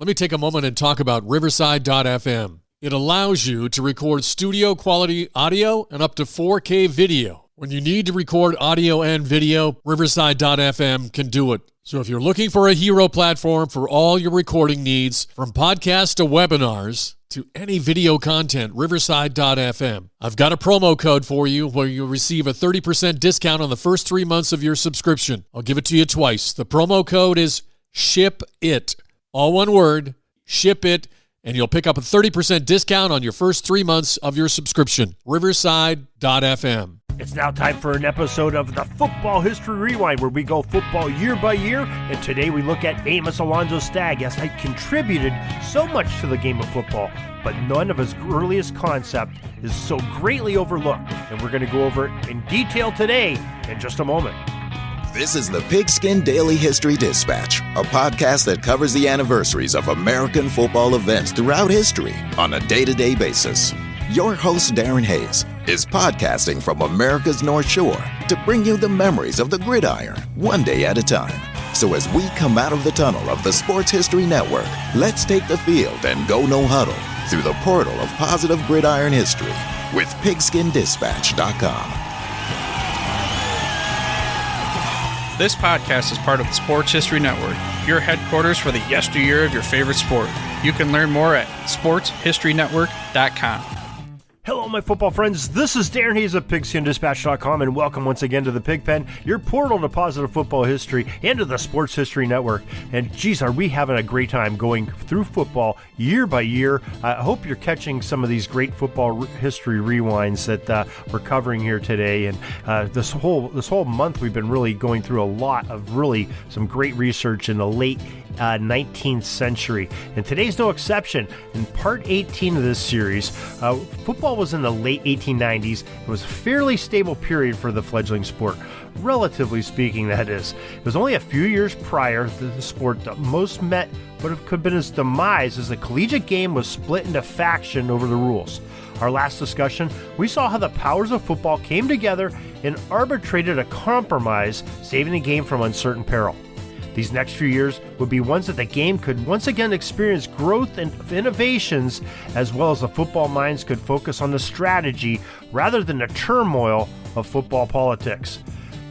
Let me take a moment and talk about Riverside.fm. It allows you to record studio quality audio and up to 4K video. When you need to record audio and video, Riverside.fm can do it. So if you're looking for a hero platform for all your recording needs, from podcasts to webinars to any video content, Riverside.fm. I've got a promo code for you where you'll receive a 30% discount on the first 3 months of your subscription. I'll give it to you twice. The promo code is SHIPIT. All one word, SHIPIT, and you'll pick up a 30% discount on your first 3 months of your subscription. Riverside.fm. It's now time for an episode of the Football History Rewind, where we go football year by year, and today we look at Amos Alonzo Stagg, as he contributed so much to the game of football, but none of his earliest concept is so greatly overlooked, and we're going to go over it in detail today in just a moment. This is the Pigskin Daily History Dispatch, a podcast that covers the anniversaries of American football events throughout history on a day-to-day basis. Your host, Darren Hayes, is podcasting from America's North Shore to bring you the memories of the gridiron, one day at a time. So as we come out of the tunnel of the Sports History Network, let's take the field and go no huddle through the portal of positive gridiron history with pigskindispatch.com. This podcast is part of the Sports History Network, your headquarters for the yesteryear of your favorite sport. You can learn more at sportshistorynetwork.com. Hello, my football friends. This is Darren Hayes of PigskinDispatch.com, and welcome once again to the Pigpen, your portal to positive football history and to the Sports History Network. And geez, are we having a great time going through football year by year. I hope you're catching some of these great football history rewinds that we're covering here today. And this whole month, we've been really going through a lot of really some great research in the late 19th century, and today's no exception. In part 18 of this series, football was in the late 1890s. It was a fairly stable period for the fledgling sport, relatively speaking, that is. It was only a few years prior to the sport that most met what could have been its demise, as the collegiate game was split into faction over the rules. Our last discussion, we saw how the powers of football came together and arbitrated a compromise, saving the game from uncertain peril. These next few years would be ones that the game could once again experience growth and innovations, as well as the football minds could focus on the strategy rather than the turmoil of football politics.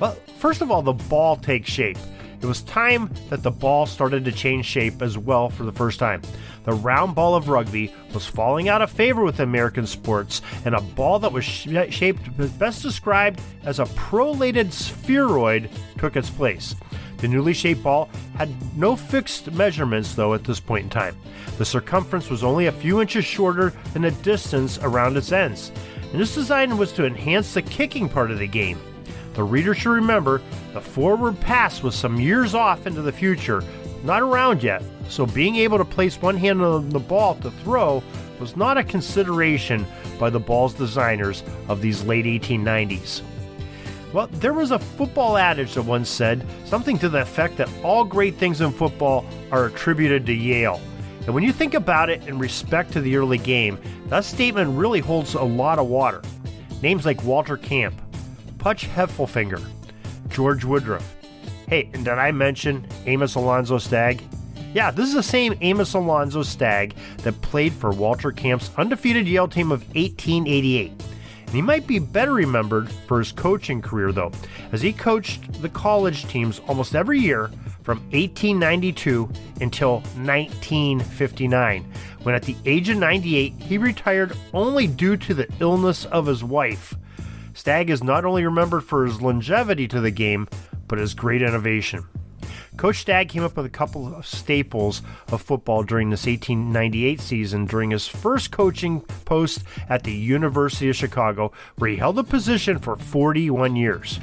Well, first of all, the ball takes shape. It was time that the ball started to change shape as well for the first time. The round ball of rugby was falling out of favor with American sports, and a ball that was shaped, best described as a prolated spheroid, took its place. The newly shaped ball had no fixed measurements, though, at this point in time. The circumference was only a few inches shorter than the distance around its ends, and this design was to enhance the kicking part of the game. The reader should remember the forward pass was some years off into the future, not around yet, so being able to place one hand on the ball to throw was not a consideration by the ball's designers of these late 1890s. Well, there was a football adage that once said something to the effect that all great things in football are attributed to Yale. And when you think about it in respect to the early game, that statement really holds a lot of water. Names like Walter Camp, Putch Heffelfinger, George Woodruff. Hey, and did I mention Amos Alonzo Stagg? Yeah, this is the same Amos Alonzo Stagg that played for Walter Camp's undefeated Yale team of 1888. He might be better remembered for his coaching career, though, as he coached the college teams almost every year from 1892 until 1959, when at the age of 98, he retired only due to the illness of his wife. Stagg is not only remembered for his longevity to the game, but his great innovation. Coach Stagg came up with a couple of staples of football during this 1898 season during his first coaching post at the University of Chicago, where he held the position for 41 years.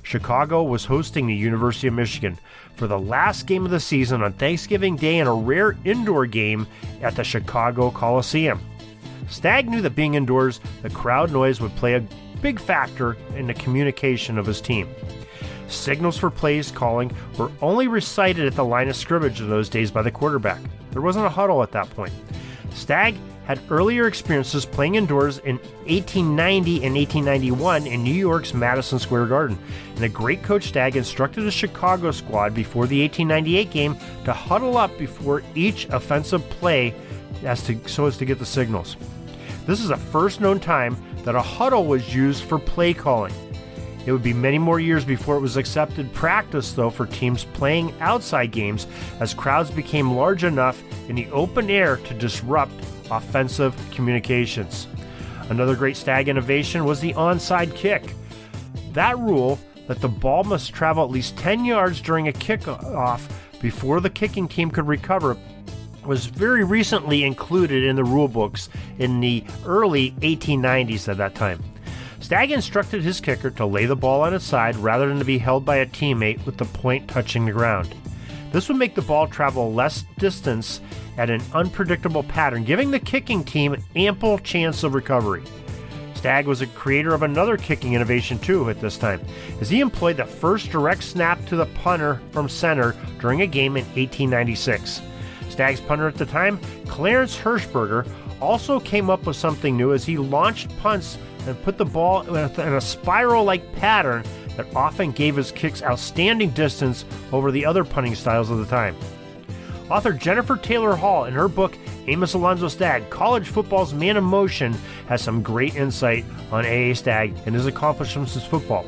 Chicago was hosting the University of Michigan for the last game of the season on Thanksgiving Day in a rare indoor game at the Chicago Coliseum. Stagg knew that being indoors, the crowd noise would play a big factor in the communication of his team. Signals for plays calling were only recited at the line of scrimmage in those days by the quarterback. There wasn't a huddle at that point. Stagg had earlier experiences playing indoors in 1890 and 1891 in New York's Madison Square Garden. And the great coach Stagg instructed the Chicago squad before the 1898 game to huddle up before each offensive play so as to get the signals. This is the first known time that a huddle was used for play calling. It would be many more years before it was accepted practice, though, for teams playing outside games as crowds became large enough in the open air to disrupt offensive communications. Another great Stagg innovation was the onside kick. That rule that the ball must travel at least 10 yards during a kickoff before the kicking team could recover was very recently included in the rule books in the early 1890s at that time. Stagg instructed his kicker to lay the ball on its side rather than to be held by a teammate with the point touching the ground. This would make the ball travel less distance at an unpredictable pattern, giving the kicking team ample chance of recovery. Stagg was a creator of another kicking innovation too at this time, as he employed the first direct snap to the punter from center during a game in 1896. Stagg's punter at the time, Clarence Hirschberger, also came up with something new as he launched punts and put the ball in a spiral-like pattern that often gave his kicks outstanding distance over the other punting styles of the time. Author Jennifer Taylor Hall, in her book Amos Alonzo Stagg, College Football's Man in Motion, has some great insight on A.A. Stagg and his accomplishments in football.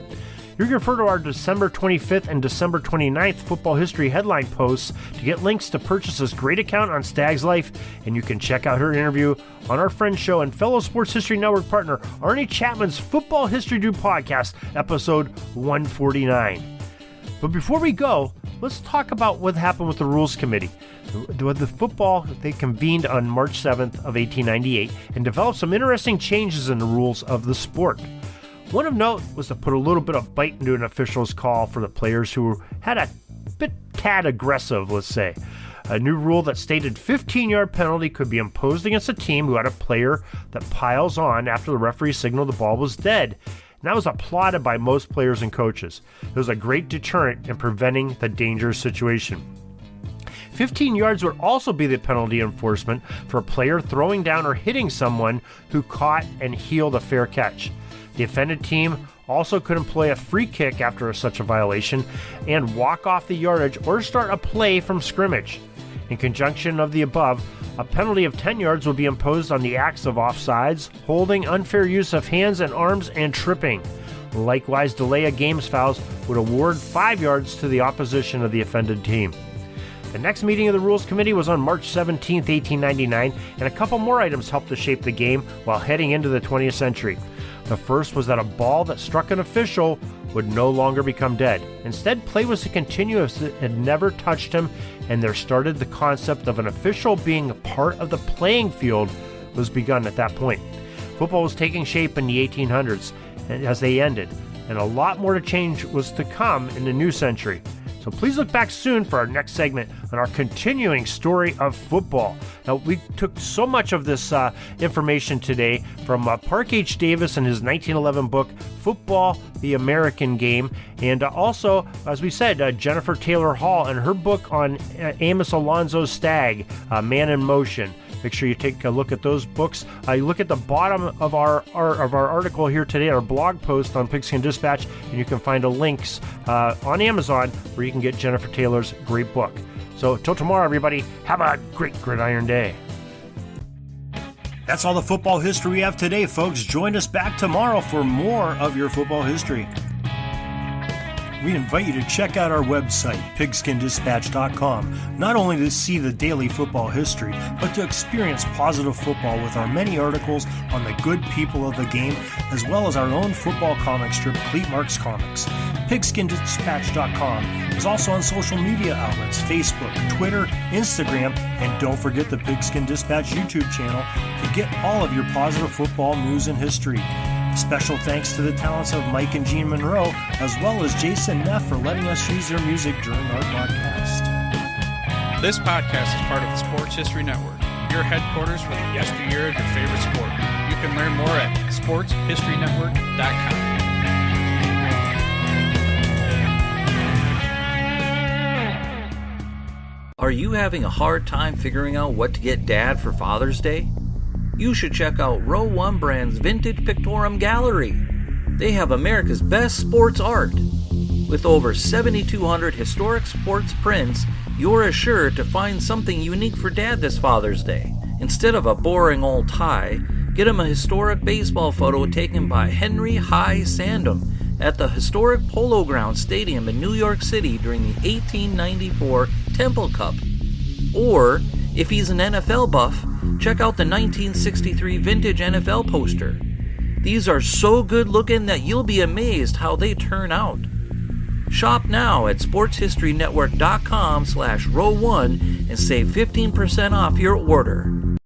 You can refer to our December 25th and December 29th football history headline posts to get links to purchase this great account on Stagg's life, and you can check out her interview on our friend show and fellow Sports History Network partner Arnie Chapman's Football History Do podcast, episode 149. But before we go, let's talk about what happened with the Rules Committee. The football, they convened on March 7th of 1898 and developed some interesting changes in the rules of the sport. One of note was to put a little bit of bite into an official's call for the players who had a bit tad aggressive, let's say. A new rule that stated 15-yard penalty could be imposed against a team who had a player that piles on after the referee signaled the ball was dead. And that was applauded by most players and coaches. It was a great deterrent in preventing the dangerous situation. 15 yards would also be the penalty enforcement for a player throwing down or hitting someone who caught and healed a fair catch. The offended team also could employ a free kick after such a violation and walk off the yardage or start a play from scrimmage. In conjunction of the above, a penalty of 10 yards would be imposed on the acts of offsides, holding, unfair use of hands and arms, and tripping. Likewise, delay of games fouls would award 5 yards to the opposition of the offended team. The next meeting of the Rules Committee was on March 17, 1899, and a couple more items helped to shape the game while heading into the 20th century. The first was that a ball that struck an official would no longer become dead. Instead, play was to continue as it had never touched him, and there started the concept of an official being a part of the playing field was begun at that point. Football was taking shape in the 1800s as they ended, and a lot more to change was to come in the new century. So please look back soon for our next segment on our continuing story of football. Now, we took so much of this information today from Park H. Davis and his 1911 book, Football, the American Game, and also, as we said, Jennifer Taylor Hall and her book on Amos Alonzo Stagg, Man in Motion. Make sure you take a look at those books. You look at the bottom of our article here today, our blog post on Pigskin Dispatch, and you can find links on Amazon where you can get Jennifer Taylor's great book. So till tomorrow, everybody, have a great gridiron day. That's all the football history we have today, folks. Join us back tomorrow for more of your football history. We invite you to check out our website, pigskindispatch.com, not only to see the daily football history, but to experience positive football with our many articles on the good people of the game, as well as our own football comic strip, Cleat Marks Comics. Pigskindispatch.com is also on social media outlets, Facebook, Twitter, Instagram, and don't forget the Pigskin Dispatch YouTube channel to get all of your positive football news and history. Special thanks to the talents of Mike and Gene Monroe, as well as Jason Neff for letting us use their music during our podcast. This podcast is part of the Sports History Network, your headquarters for the yesteryear of your favorite sport. You can learn more at sportshistorynetwork.com. Are you having a hard time figuring out what to get Dad for Father's Day? you should check out Row 1 Brand's Vintage Pictorum Gallery. They have America's best sports art. With over 7,200 historic sports prints, you're assured to find something unique for Dad this Father's Day. Instead of a boring old tie, get him a historic baseball photo taken by Henry High Sandham at the historic Polo Grounds Stadium in New York City during the 1894 Temple Cup. Or, if he's an NFL buff, check out the 1963 vintage NFL poster. These are so good looking that you'll be amazed how they turn out. Shop now at sportshistorynetwork.com/row1 and save 15% off your order.